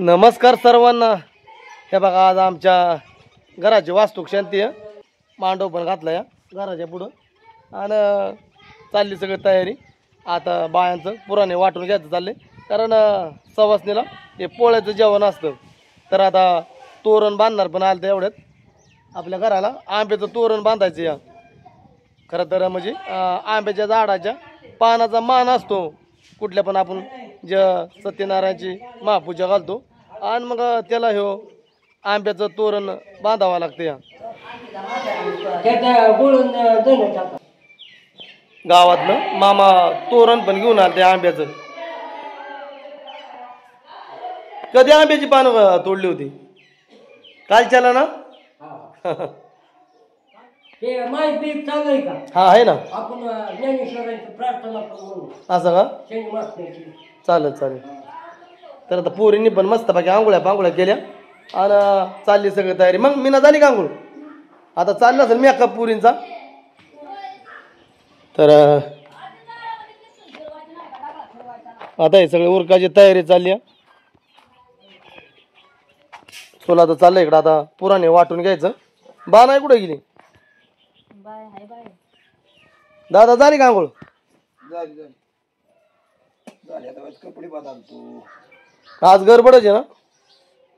नमस्कार सर्वांना. हे बघा आज आमच्या घराची वास्तुक शांती आहे. मांडव पण घातला या घराच्या पुढं आणि चालली सगळी तयारी. आता बायांचं पुराणे वाटून घ्यायचं चाललंय कारण सवासणीला ते पोळ्याचं जेवण असतं. तर आता तोरण बांधणार पण आलं तर एवढ्यात आपल्या घराला आंब्याचं तोरण बांधायचं या. खरं तर म्हणजे आंब्याच्या झाडाच्या पानाचा मान असतो कुठल्या पण आपण ज्या सत्यनारायणाची महापूजा घालतो आणि मग त्याला ह्यो आंब्याचं तोरण बांधावं लागतं या. गावातनं मामा तोरण पण घेऊन आलं ते आंब्याचं. कधी आंब्याची पानं तोडली होती? कालच्याला ना? हा आहे ना. असं का? चालेल चालेल. तर आता पोरींनी पण मस्त बाकी आंघोळ्या केल्या आणि चालली सगळी तयारी. मग मी ना झाली का आंघोळ? आता चाललं असेल मेकअप पुरींचा. तर आता हे सगळे उरकाची तयारी चालली आहे. सोला तर चाललंय इकडं आता पुराणे वाटून घ्यायचं. बा नाही कुठे गेली? दादा झाली का आंघोळ? आज गडबडच आहे ना?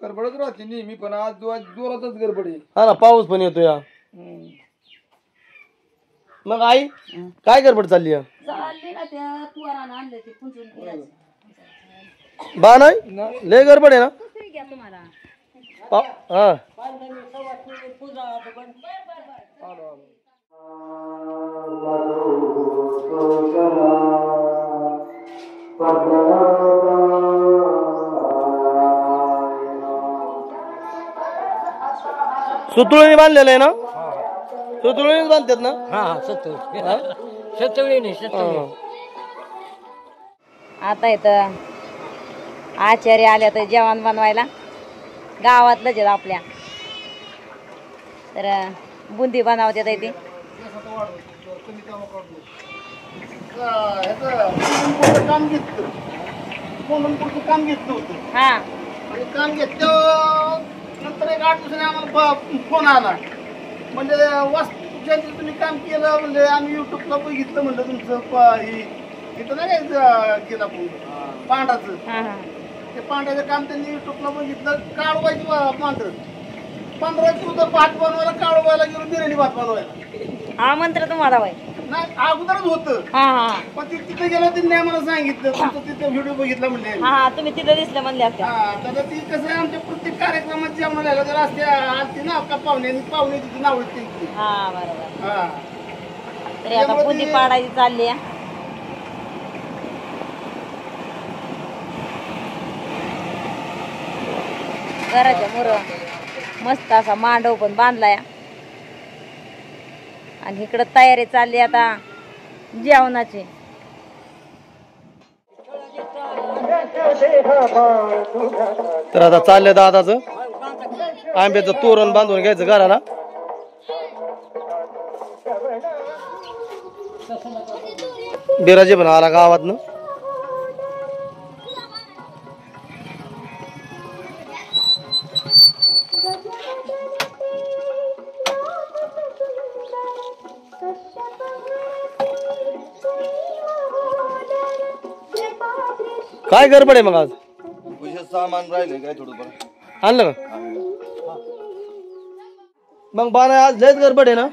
गडबडच राहते नेहमी पण आज जोरातच गडबड आहे. हा ना, पाऊस पण येतो या. मग आई काय गडबड चालली आहे? बा नाही लय गडबड आहे ना? हा सुतुळीने बांधलेलं आहे ना? सुतुळीने बांधतात ना? आता इथं आचार्य आले तर जेवण बनवायला गावातलंच आहेत आपल्या. तर बुंदी बनवतात ते. हा काम घेतलं नंतर एक 8 दिवसांनी आम्हाला फोन आला. म्हणजे वास्तूच्या तुम्ही काम केलं म्हणजे आम्ही युट्यूबला बघितलं म्हणलं तुमचं इथं नाही केलं आपण पांढराचं. ते पांढऱ्याचं काम त्यांनी युट्यूबला बघितलं. काळवायची पांढरं 15 दिवस भात बनवायला काळवायला गेलो बिर्याणी भात बनवायला. हा मंत्र तुम्हाला बाई नाही अगोदरच होतं. पण तिथे गेलं त्यांनी आम्हाला सांगितलं तुमचं तिथे व्हिडिओ बघितला म्हणजे. हा तुम्ही तिथं दिसले म्हणले असते. तर ती कसं आहे आमच्या प्रत्येक कार्यक्रमात जेवण झालं तर असते आरती ना का पाहुणे तिथे नाव त्यांची. हा बरोबर. तरी आता बुंदी पाडायची चालली आहे. घराच्या मोर मस्त असा मांडव पण बांधलाय आणि इकडं तयारी चालली आता जेवणाची. तर आता चाललंय दादाचं आंब्याचं तोरण बांधून घ्यायचं घराला. बिराजी पण आला गावातनं. काय गडबड आहे मग आज? सामान राहिले काय थोडंफार आणलं का? मग बाना आज लयच गडबड आहे ना?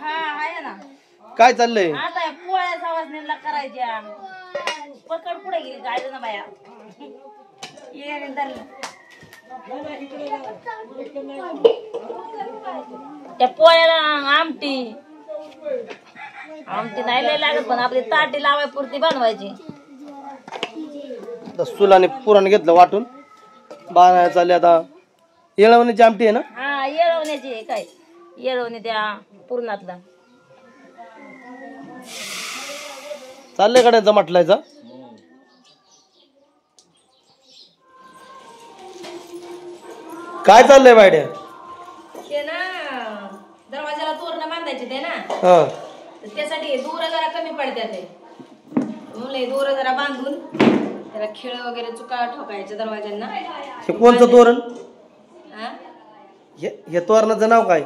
काय चाललंय? आता पोळ्या सवासणीला करायच्या. पकड पुढे गेली गाडी ना बाया. त्या पोळ्याला आमटी नाही लय लागत पण आपली ताटी लावाय पुरती बनवायची. सुलाने पुरण घेतलं वाटून. बारा चालले आता येळवण्याची आमटी आहे ना? हा येळवण्याची आहे. काय येळवणे त्या पुरणातला चाललंय कड्यांचा म्हटलायचा. काय चाललंय बायड्या? ते ना दरवाजाला तोरण बांधायचे ते ना. त्यासाठी दोर जरा कमी पडतात. दोर जरा बांधून त्याला खिळ वगैरे चुका ठोकायच्या दरवाज्यांना. हे कोणचं तोरण? हा? हे तोरणाचं नाव काय?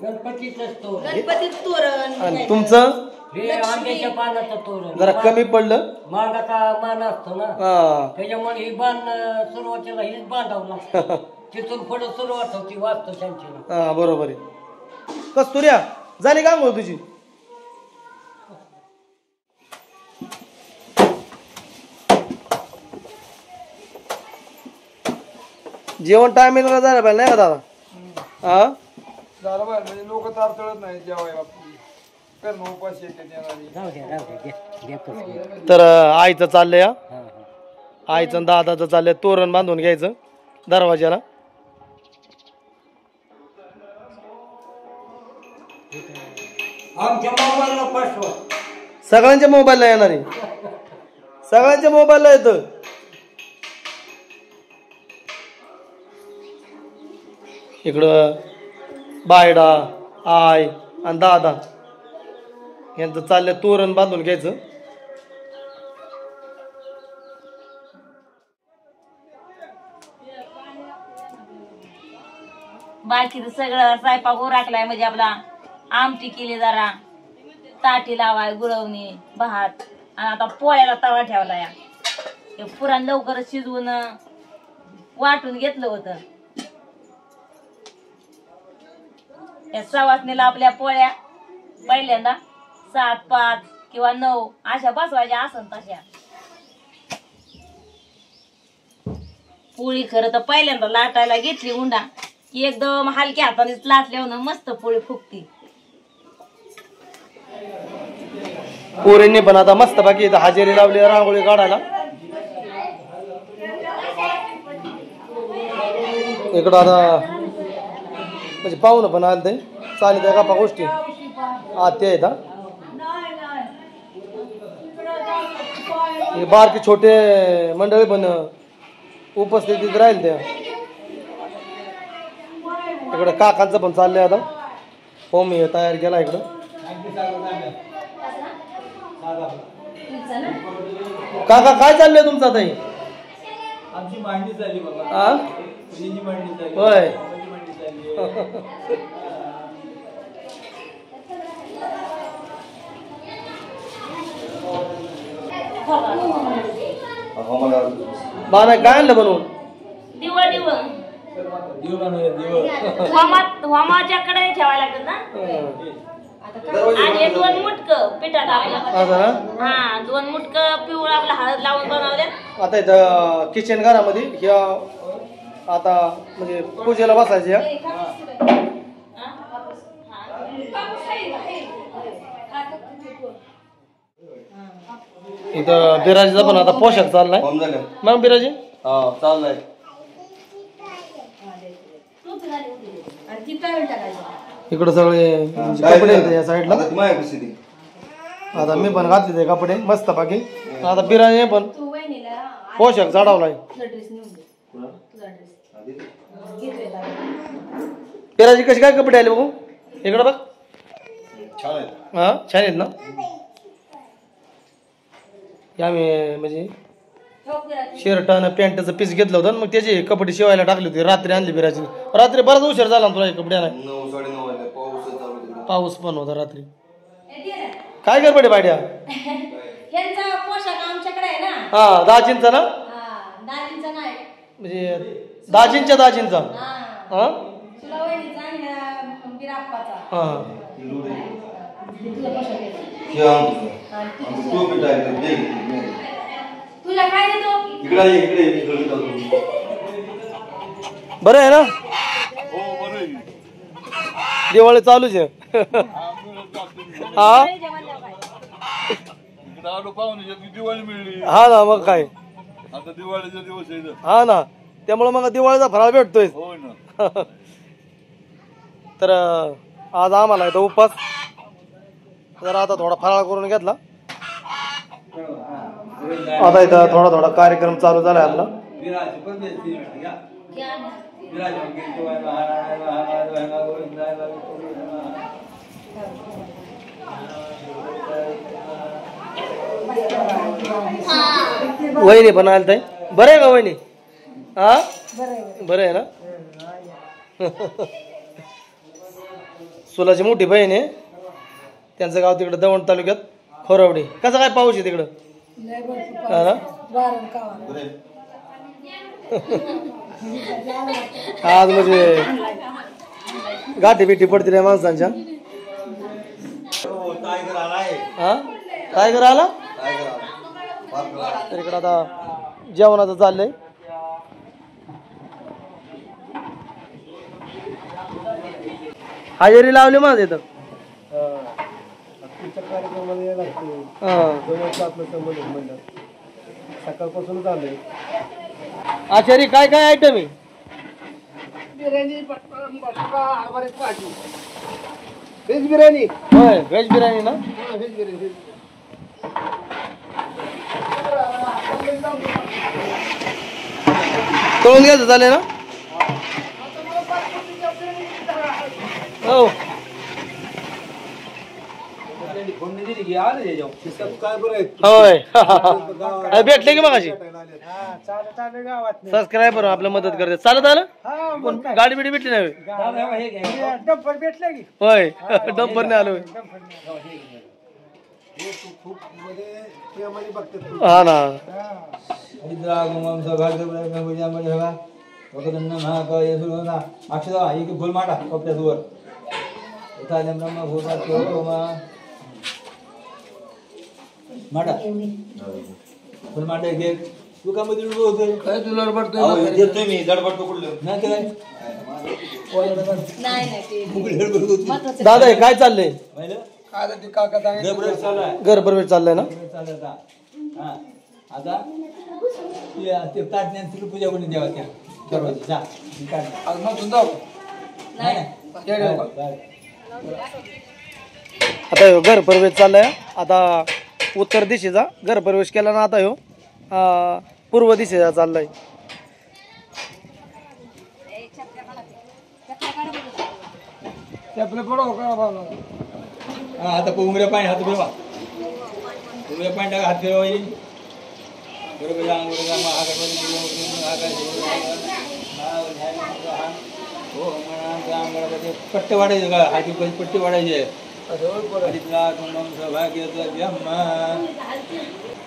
गणपतीचंच तोरण. गणपतीचं तोरण. आणि तुमचं? हे आंब्याच्या पानाचं तोरण. जरा कमी पडलं. मांगाचा मान असतो ना, हा त्याच्यामुळे ही बांध सुरुवातीला हीच बांधावं लागतं. तिथून पुढे सुरुवात होती वास्तुशांतीला. हा बरोबर आहे. कस्तुऱ्या झाली का मग तुझी? जेवण टायमिंगला जायला पाहिजे नाही का दादा? हा झालं बाहेर म्हणजे लोक तारतळत नाही जेवाय बाबतीत. करणं उपाशी येते येणारी. राहू द्या. तर आईचं चाललंय हा. आईचं आणि दादाचं चाललंय तोरण बांधून घ्यायचं दरवाज्याला. आमच्या मोबाईलला पाठवा. सगळ्यांच्या मोबाईलला येणार आहे. सगळ्यांच्या मोबाईलला येतं. इकडं बायडा आय आणि दादा यांचं चाललंय तोरण बांधून घ्यायचं. बाकीचं सगळं स्वयंपाक उराकलाय म्हणजे आपला आमटी केली जरा ताटी लावाय गुळवणी भात आणि आता पोळ्याला तवा ठेवलाय. हे पुरण लवकरच शिजवून वाटून घेतलं होतं. या सवासणीला आपल्या पोळ्या पहिल्यांदा 7, 5 किंवा 9 अशा बसवायच्या असन तशा. पोळी खरं तर पहिल्यांदा लाटायला घेतली उंडा की एकदम हलक्या हातानेच लाटल्यावर मस्त पोळी फुगती. पोरींनी पण आता मस्त बाकी हजेरी लावली रांगोळी काढायला. इकडं आता म्हणजे पाहुणं पण आलं ते चालेल त्या गप्पा गोष्टी आत्या आहेत हा. हे बारकी छोटे मंडळी पण उपस्थितीत राहील त्या. इकडं काकांचं पण चाललंय आता. होम हे तयार केला इकडं. काका काय चाललंय तुमचं आता? आमची मांडणी झाली बाबा. हा मांडणी झाली. होय. बाना काय आणलं बनवून? दिवा दिवा होमाच्याकडे ठेवायला लागत ना. आणि 2 मुटक पिठात आपलं. हा 2 मुटक पिवळा आपला हळद लावून बनवल्या. आता इथं किचन घरामध्ये ह्या आता म्हणजे पूजेला बसायची ह्या. इथं बिराजीचा पण आता पोशाख चाललाय. मग बिराजी चाललाय. इकडं सगळे कपडे आहेत या साईडला. आता मी पण घातले ते कपडे मस्त बाकी. आता बिराजी पण पोशाख चढवलाय. बिराजी कसे काय कपडे आले बघू इकडं बघ. हा छान आहेत ना. आम्ही म्हणजे शर्ट आणि पॅन्टचं पीस घेतलं होतं मग त्याचे कपडे शिवायला टाकले होते. रात्री आणली बिराजी. रात्री बराच उशीर झाला ना तुला कपडे आणाय. 9, 9:30 पाऊस पण होता रात्री. काय कपडे पाड्या? यांचा पोशाख आमच्याकडे आहे ना. हा दाजींचा ना. दाजींचा नाही म्हणजे दाजींच्या दाजींचा. हा सुलावणीचा आणि बिराप्पाचा. हा तुला काय देतो? बरं आहे ना. दिवाळी चालूच आहे. हा दिवाळी मिळली. हा ना मग काय. आता दिवाळीचा दिवस आहे. हा ना त्यामुळे मग दिवाळीचा फराळ भेटतोय. हो ना. तर आज आम्हाला इथं उपास जरा आता थोडा फराळ करून घेतला. आता इथं थोडा थोडा कार्यक्रम चालू झालाय आपला. वहिनी पण आलं ताई बरं आहे का वहिनी हा बरं आहे ना सुलाची मोठी बहीण आहे त्यांचं गाव तिकडं दवंड तालुक्यात खोरवडी कसा काय पाऊस आहे तिकडं हा ना आज म्हणजे गाठी बिठी पडते रे माणसांच्या हा टायगर आला तर इकडं आता जेवणाचं चाललंय हजेरी लावली माझं इथं सकाळपासून चाललंय आचारी काय काय आयटम आहे व्हेज बिर्याणी होय व्हेज बिर्याणी ना व्हेज बिर्याणी तळून घ्यायचं चालेल ना हो होय भेटले की मगाशी सबस्क्रायबर आपल्या मदत करते चालत आलं पण गाडी बिडी भेटली नाही होय डंपरने आलो हा ना फुल माटा कपड्यावर माटा फुल माटा घे तू का मध्ये काय तुला देतोय मी दडपडतो कुठलं नाही दादा हे काय चाललंय घर प्रवेश चाललाय ना आता ते ताटण्या पूजा करून द्यावा त्या दरवाजी जा आता ह्यो घर प्रवेश चाललाय आता उत्तर दिशेचा घर प्रवेश केला ना आता ह्यो पूर्व दिशेचा चाललाय आता उमऱ्या पाणी हात फिरवा उमऱ्या पाणी टाका हात फिरवा पट्टे वाढायचे का हाती पट्टे वाढायचे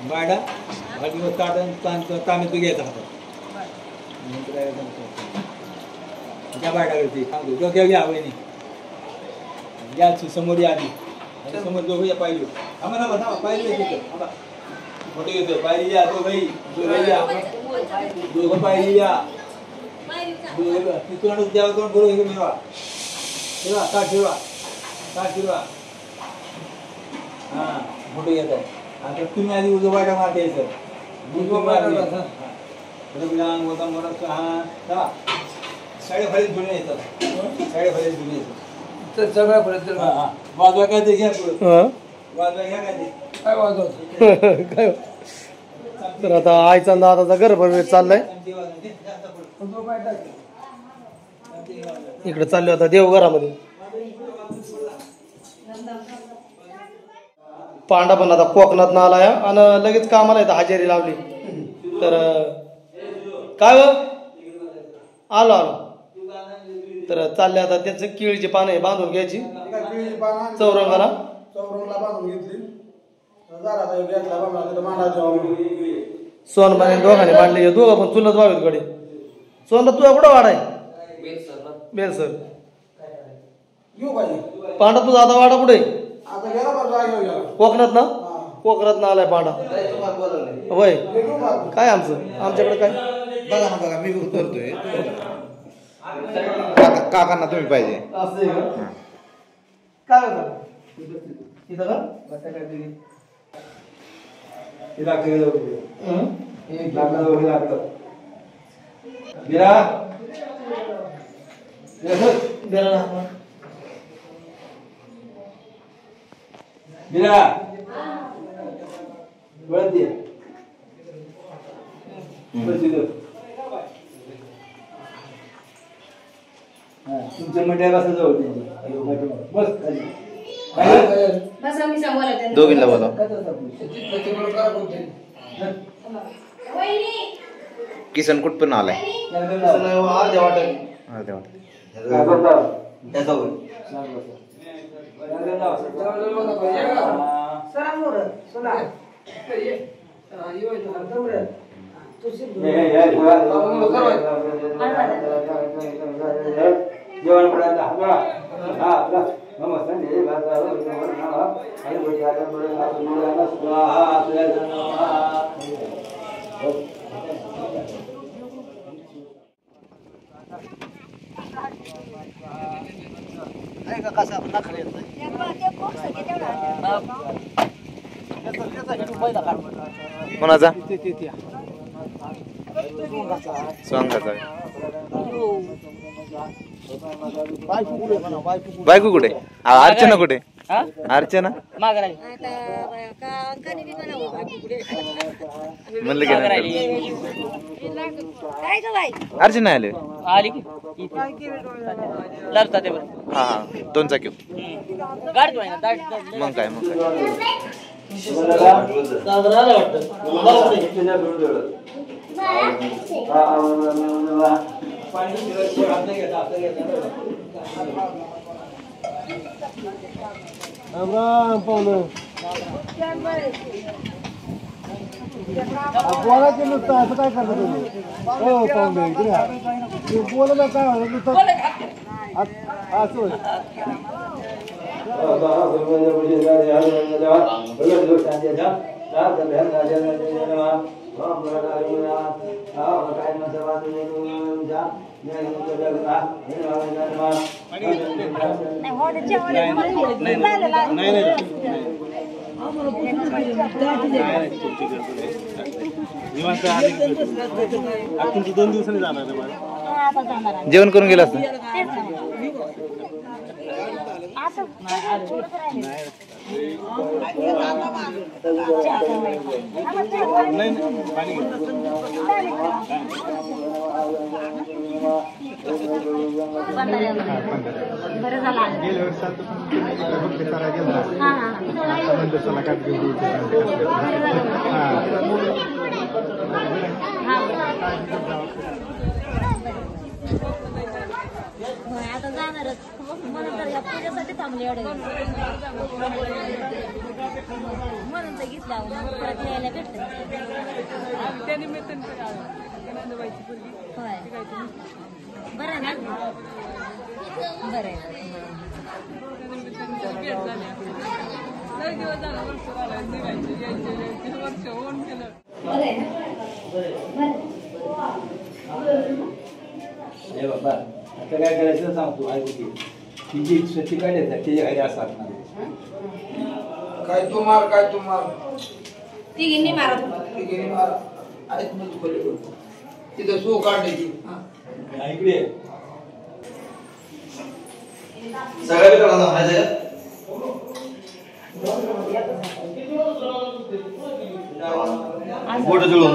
बाडा तांबे तू घ्यायचा हातात त्या बाडावरती डोक्या घ्या वहिनी या समोर या आधी समोर दोघं पाहिजे आम्हाला पाहिजे फोटो घेतो पाहिजे या दोघं पाहिजे या तिथून देवाकडून बरोबर मिळवा ठेवा का ठेवा हा फोटो घेत आहे आता तुम्ही आधी उजवा वाटा मारता यायचं साडेफारीत घेऊन यायचं साडेफारीत घेऊन यायचं सगळ्यापर्यंत वाजवा काय ते घ्या वाजवा घ्या काय ते काय वाजवा काय तर आता आईचा दादाचा घर प्रवेश चाललाय इकडे चाललो आता देवघरामध्ये पांडा पण आता कोकणात आलाय आणि लगेच कामाला येतं हजेरी लावली तर काय आलो तर चालले आता त्याचं केळीची पानं बांधून घ्यायची चौरंगाला बांधून घेतली सोनबाने दोघांनी मांडले दोघं पण चुलत वावेत गडे सोनला तुझा कुठं वाडा आहे बेल सर पांडा तुझा आता वाडा कुठे कोकणात ना कोकणात आलाय पांडा होय काय आमच्याकडे काय बघा ना बघा मी करतोय काकांना तुम्ही पाहिजे काय होतं इथं का तुमच्या मंडळाला जवळ बस दोघींना बोला. किसन कुठपर्यंत आलाय? अर्ध्या वाटाने. अर्ध्या वाट. जेवण कोणाचा? स्वांगाचा. बायको कुठे? अर्चना कुठे? अर्चना म्हणलं की अर्चना आले. आली की लढतात हा हा 2 चाकी. गाडी मग काय राम पाहुणं बोलायचं नुसतं असं काय करता तुम्ही? हो पाहुणे इकडे या. बोलायला काय होतं नुसतं असं होय. जेवण करून गेला असतं. आता जाणारच म्हणून तर या पूजेसाठी थांबले एवढे म्हणून तर घेतला परत यायला भेटत होय बरं ना बरं हे बाबा आता काय करायचं सांगतो ऐकू की तिची स्वती काढायचं त्याच्या घरी असतात काय तू मार तिघींनी मारत तिघींनी मार ऐक म्हणजे खोली तिथं सो काढण्याची इकडे बोट जुळून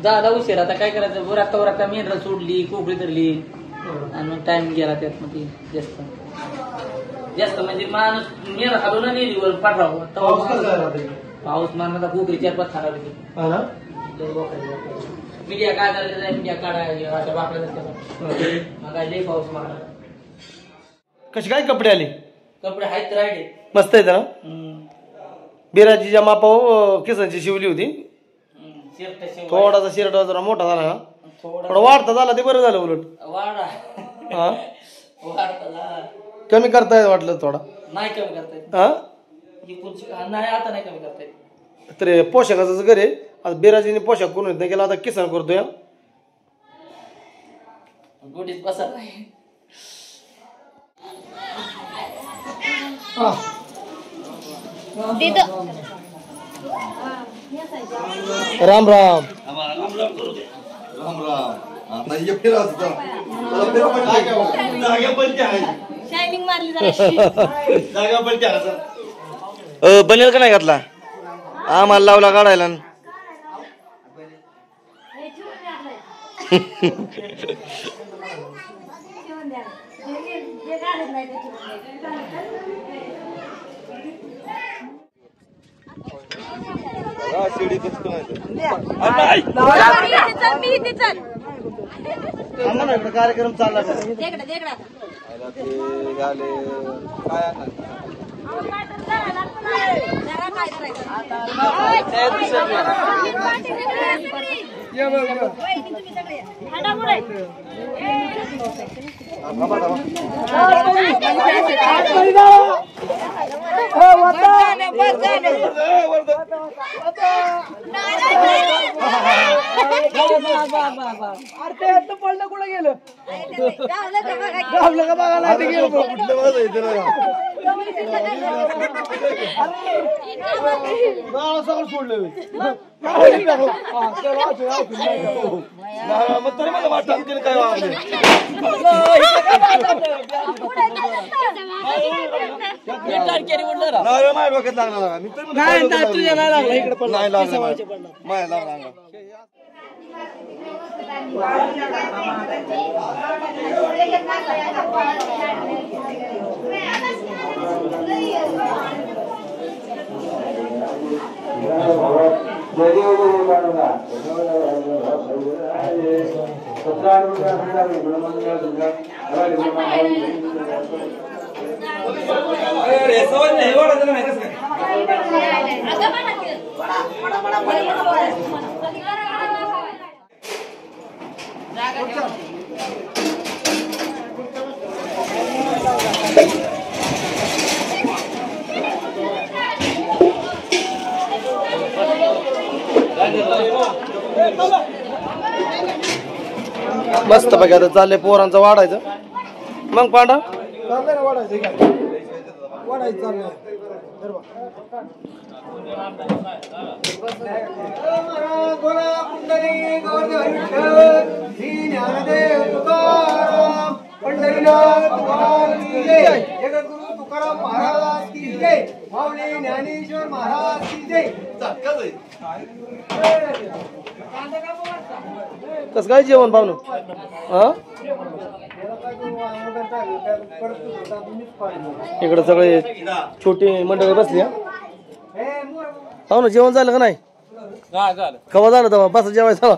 झाला उशीर. आता काय करायचं? वराता मेंढरा सोडली, कोकळी धरली आणि मग टाइम गेला त्यात मध्ये जास्त म्हणजे माणूस मेंढरा खालून नेली वर पाठराव. पाऊस मारण्याचा कोकरी 4-5 खाला मीडिया काय करायचं? मीडिया काढायला वापरायचं मग काय लई पाऊस मारला. कशी काय कपडे आले? कपडे आहेत राहिले मस्त आहेत ना. बिराजीच्या मापाव केसांची शिवली होती. थोडासा शिरडा जरा मोठा झाला ना, थोडा वाढता झाला ते बरं झालं उलट. वाढा हा वाढता कमी करतायत वाटलं थोडा. नाही कमी करतायत. हा नाही आता नाही कमी करतायत. तर पोशाखाचं घर आहे. आता बिराजीने पोशाख करून नाही केला, आता किसन करतोय. गोडीत बसा राम राम. शायनिंग मारली जरा बनेल का नाही घातला? आम्हाला लावला काढायला. कार्यक्रम चालला पडलं कुठं गेलं गावलं का बघायला गेलो सगळं सोडलं मग तरी मला वाटतं काय वागले माझ्या डोक्यात लागला तुझ्या नाही लागला इकडे पण नाही लागला माझ्या लागला मस्त बघा आता चाललंय पोरांचं वाढायचं मग पांडा चाललंय ना वाढायचं चाललंय तुकाराम महाराज की जय माऊली ज्ञानेश्वर महाराज की जय कसं काय जेवण पाहुणं इकडे सगळे छोटी मंडळी बसली पाहुणं जेवण झालं का नाही कवा झालं तेव्हा बस जेवायचं